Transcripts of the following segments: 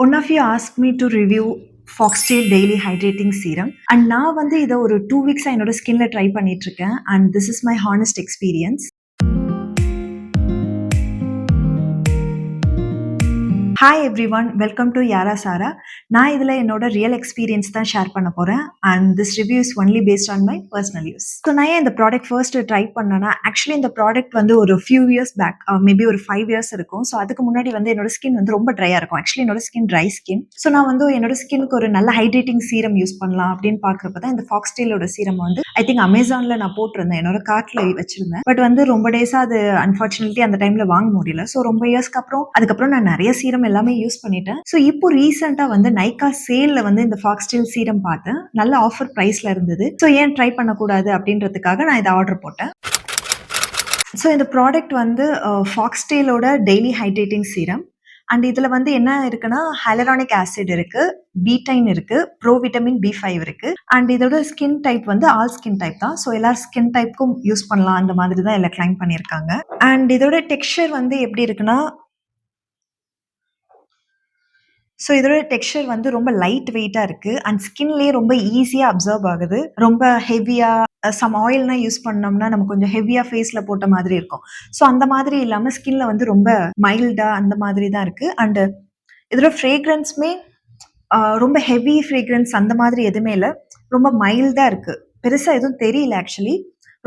One of you asked me to review Foxtail Daily Hydrating Serum and நான் வந்து இதை ஒரு 2 வீக்ஸாக என்னோட ஸ்கின்ல ட்ரை பண்ணிட்டு இருக்கேன் and this is my honest experience. Hi every one, welcome to யாரா சாரா. நான் இதில் என்னோட ரியல் எக்ஸ்பீரியன்ஸ் தான் ஷேர் பண்ண போகிறேன் and this review is only based on my personal use. So நான் ஏன் இந்த ப்ராடக்ட் ஃபர்ஸ்ட் ட்ரை பண்ணேன்னா, ஆக்சுவலி இந்த ப்ராடக்ட் வந்து ஒரு ஃபியூ இயர்ஸ் பேக், மேபி ஒரு 5 இயர்ஸ் இருக்கும். ஸோ அதுக்கு முன்னாடி வந்து என்னோட ஸ்கின் வந்து ரொம்ப ட்ரையாக இருக்கும். ஆக்சுவலி என்னோட ஸ்கின் ட்ரை ஸ்கின். ஸோ நான் வந்து என்னோட ஸ்கின்னுக்கு ஒரு நல்ல ஹைட்ரேட்டிங் சீரம் யூஸ் பண்ணலாம் அப்படின்னு பார்க்குறப்ப தான் இந்த ஃபாக்ஸ்டேலோட சீரம் வந்து ஐ திங்க் அமேசானில் நான் போட்டிருந்தேன், என்னோட கார்ட்டில் வச்சிருந்தேன். பட் வந்து ரொம்ப டேஸாக அது அன்ஃபார்ச்சுனேட்லி அந்த டைமில் வாங்க முடியல. ஸோ ரொம்ப இயர்ஸ்க்கு அதுக்கப்புறம் நான் நிறைய சீரம் எல்லாமே யூஸ் பண்ணிட்டேன். ஸோ இப்போ ரீசெண்டாக வந்து நைக்கா சேல்ல வந்து இந்த ஃபாக்ஸ்டேல் சீரம் பார்த்தேன். நல்ல ஆஃபர் ப்ரைஸ்ல இருந்தது. ஸோ ஏன் ட்ரை பண்ணக்கூடாது அப்படின்றதுக்காக நான் இதை ஆர்டர் போட்டேன். ஸோ இந்த ப்ராடக்ட் வந்து ஃபாக்ஸ்டேலோட டெய்லி ஹைட்ரேட்டிங் சீரம் அண்ட் இதில் வந்து என்ன இருக்குன்னா, ஹைலரானிக் ஆசிட் இருக்கு, பீடைன் இருக்கு, ப்ரோ விட்டமின் B5 இருக்கு அண்ட் இதோட ஸ்கின் டைப் வந்து ஆல் ஸ்கின் டைப் தான். ஸோ எல்லாரும் ஸ்கின் டைப்புக்கும் யூஸ் பண்ணலாம் அந்த மாதிரி தான் எல்லாம் கிளைம் பண்ணியிருக்காங்க. அண்ட் இதோட டெக்ஸ்சர் வந்து எப்படி இருக்குன்னா, ஸோ இதோட டெக்ஸ்சர் வந்து ரொம்ப லைட் வெயிட்டாக இருக்குது அண்ட் ஸ்கின்லேயே ரொம்ப ஈஸியாக அப்சர்வ் ஆகுது. ரொம்ப ஹெவியாக சம் ஆயில்னால் யூஸ் பண்ணோம்னா நம்ம கொஞ்சம் ஹெவியாக ஃபேஸில் போட்ட மாதிரி இருக்கும். ஸோ அந்த மாதிரி இல்லாமல் ஸ்கின்ல வந்து ரொம்ப மைல்டாக அந்த மாதிரி தான் இருக்குது. அண்டு இதோட ஃப்ரேக்ரன்ஸுமே ரொம்ப ஹெவி ஃப்ரேக்ரன்ஸ் அந்த மாதிரி எதுவுமே இல்லை, ரொம்ப மைல்டாக இருக்குது. பெருசாக எதுவும் தெரியல ஆக்சுவலி,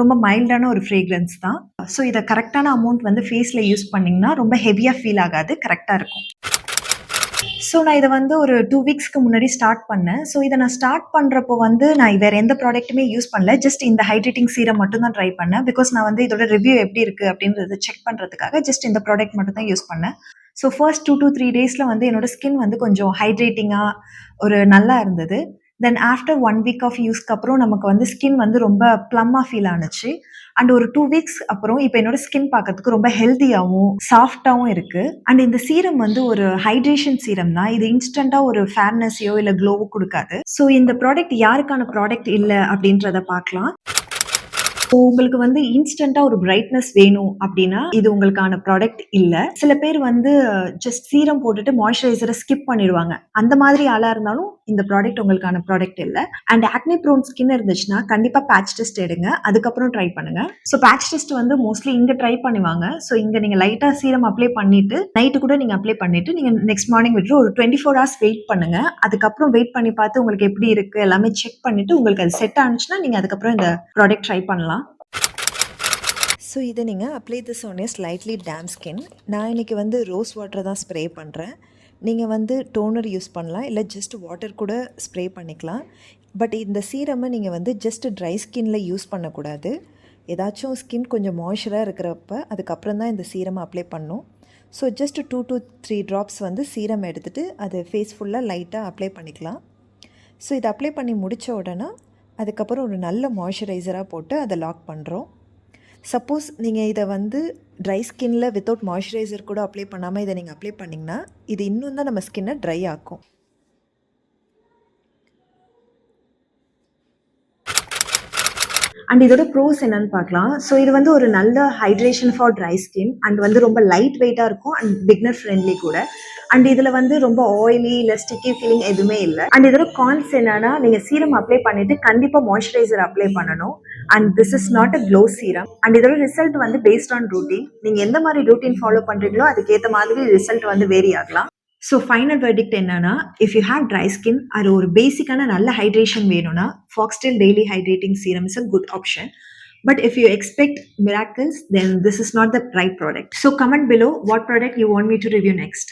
ரொம்ப மைல்டான ஒரு ஃப்ரேக்ரன்ஸ் தான். ஸோ இதை கரெக்டான அமௌண்ட் வந்து ஃபேஸில் யூஸ் பண்ணிங்கன்னா ரொம்ப ஹெவியாக ஃபீல் ஆகாது, கரெக்டாக இருக்கும். ஸோ நான் இதை வந்து ஒரு 2 வீக்ஸ்க்கு முன்னாடி ஸ்டார்ட் பண்ணேன். ஸோ இதை நான் ஸ்டார்ட் பண்ணுறப்போ வந்து நான் வேறு எந்த ப்ராடக்ட்டுமே யூஸ் பண்ணல, ஜஸ்ட் இந்த ஹைட்ரேட்டிங் சீரம் மட்டும் தான் ட்ரை பண்ணேன். பிகாஸ் நான் வந்து இதோட ரிவ்யூ எப்படி இருக்குது அப்படின்றத செக் பண்ணுறதுக்காக ஜஸ்ட் இந்த ப்ராடக்ட் மட்டும் தான் யூஸ் பண்ணேன். ஸோ ஃபர்ஸ்ட் 2 to 3 டேஸில் வந்து என்னோட ஸ்கின் வந்து கொஞ்சம் ஹைட்ரேட்டிங்காக ஒரு நல்லா இருந்தது. தென் ஆஃப்டர் 1 வீக் ஆஃப் யூஸ்க்கு அப்புறம் நமக்கு வந்து ஸ்கின் வந்து ரொம்ப ப்ளம்மாக ஃபீல் ஆனுச்சு. அண்ட் ஒரு 2 வீக்ஸ் அப்புறம் இப்போ என்னோட ஸ்கின் பார்க்கறதுக்கு ரொம்ப ஹெல்த்தியாகவும் சாஃப்டாகவும் இருக்கு. அண்ட் இந்த சீரம் வந்து ஒரு ஹைட்ரேஷன் சீரம் தான். இது இன்ஸ்டன்டா ஒரு ஃபேர்னஸையோ இல்லை க்ளோவோ கொடுக்காது. ஸோ இந்த ப்ராடக்ட் யாருக்கான ப்ராடக்ட் இல்லை அப்படின்றத பார்க்கலாம். ஸோ உங்களுக்கு வந்து இன்ஸ்டன்டா ஒரு பிரைட்னஸ் வேணும் அப்படின்னா இது உங்களுக்கான ப்ராடக்ட் இல்லை. சில பேர் வந்து ஜஸ்ட் சீரம் போட்டுட்டு மாய்ஸ்சரைசரை ஸ்கிப் பண்ணிடுவாங்க. அந்த மாதிரி ஆளாக இருந்தாலும் இந்த ப்ராடக்ட் உங்களுக்கான ப்ராடக்ட் இல்லை. அண்ட் ஆக்னி ப்ரோன் ஸ்கின் இருந்துச்சுன்னா கண்டிப்பாக பேட்ச் டெஸ்ட் எடுங்க, அதுக்கப்புறம் ட்ரை பண்ணுங்க. ஸோ பேட்ச் டெஸ்ட் வந்து மோஸ்ட்லி இங்கே ட்ரை பண்ணுவாங்க. ஸோ இங்கே நீங்கள் லைட்டாக சீரம் அப்ளை பண்ணிட்டு நைட்டு கூட நீங்கள் அப்ளை பண்ணிட்டு நீங்கள் நெக்ஸ்ட் மார்னிங் விட்டு ஒரு 24 hours வெயிட் பண்ணுங்க. அதுக்கப்புறம் வெயிட் பண்ணி பார்த்து உங்களுக்கு எப்படி இருக்கு எல்லாமே செக் பண்ணிட்டு உங்களுக்கு அது செட் ஆனிச்சுன்னா நீங்கள் அதுக்கப்புறம் இந்த ப்ராடக்ட் ட்ரை பண்ணலாம். ஸோ இதை நீங்கள் apply this on slightly damp skin. நான் இன்றைக்கி வந்து ரோஸ் வாட்டர் தான் ஸ்ப்ரே பண்ணுறேன். நீங்கள் வந்து டோனர் யூஸ் பண்ணலாம், இல்லை ஜஸ்ட் வாட்டர் கூட ஸ்ப்ரே பண்ணிக்கலாம். பட் இந்த சீரமை நீங்கள் வந்து ஜஸ்ட் ட்ரை ஸ்கின்னில் யூஸ் பண்ணக்கூடாது. ஏதாச்சும் ஸ்கின் கொஞ்சம் மாய்ஸ்சராக இருக்கிறப்ப அதுக்கப்புறம் தான் இந்த சீரமை அப்ளை பண்ணணும். ஸோ ஜஸ்ட் 2 to 3 ட்ராப்ஸ் வந்து சீரம் எடுத்துகிட்டு அது ஃபேஸ் ஃபுல்லாக லைட்டாக அப்ளை பண்ணிக்கலாம். ஸோ இதை அப்ளை பண்ணி முடித்த உடனே அதுக்கப்புறம் ஒரு நல்ல மாய்ஸ்சரைசராக போட்டு அதை லாக் பண்ணுறோம். சப்போஸ் நீங்கள் இதை வந்து ட்ரை ஸ்கின்னில் வித்தவுட் மாய்ஸ்சரைசர் கூட அப்ளை பண்ணாமல் இதை நீங்கள் அப்ளை பண்ணிங்கன்னா இது இன்னும் தான் நம்ம ஸ்கின்னை ட்ரை ஆக்கும். அண்ட் இதோட ப்ரோஸ் என்னன்னு பார்க்கலாம். ஸோ இது வந்து ஒரு நல்ல hydration for dry skin and வந்து ரொம்ப லைட் வெயிட்டாக இருக்கும் அண்ட் பிக்னர் ஃப்ரெண்ட்லி கூட. அண்ட் இதில் வந்து ரொம்ப ஆயிலி இல்லை ஸ்டிக்கி ஃபீலிங் எதுவுமே இல்லை. அண்ட் இதோட கான்ஸ் என்னன்னா, நீங்கள் சீரம் அப்ளை பண்ணிவிட்டு கண்டிப்பாக மாய்ஸ்சரைசர் அப்ளை பண்ணணும். And this is not a glow serum. And இதோட ரிசல்ட் வந்து பேஸ்ட் ஆன் ரூட்டீன். நீங்கள் எந்த மாதிரி ரூட்டீன் ஃபாலோ பண்ணுறீங்களோ அதுக்கேற்ற மாதிரி ரிசல்ட் வந்து வேரி ஆகலாம். ஸோ ஃபைனல் வெர்டிக்ட் என்னன்னா, if you have dry skin அது ஒரு பேசிக்கான நல்ல ஹைட்ரேஷன் வேணும்னா Foxtale daily hydrating serum is a good option. But if you expect miracles, then this is not the right product. So comment below what product you want me to review next.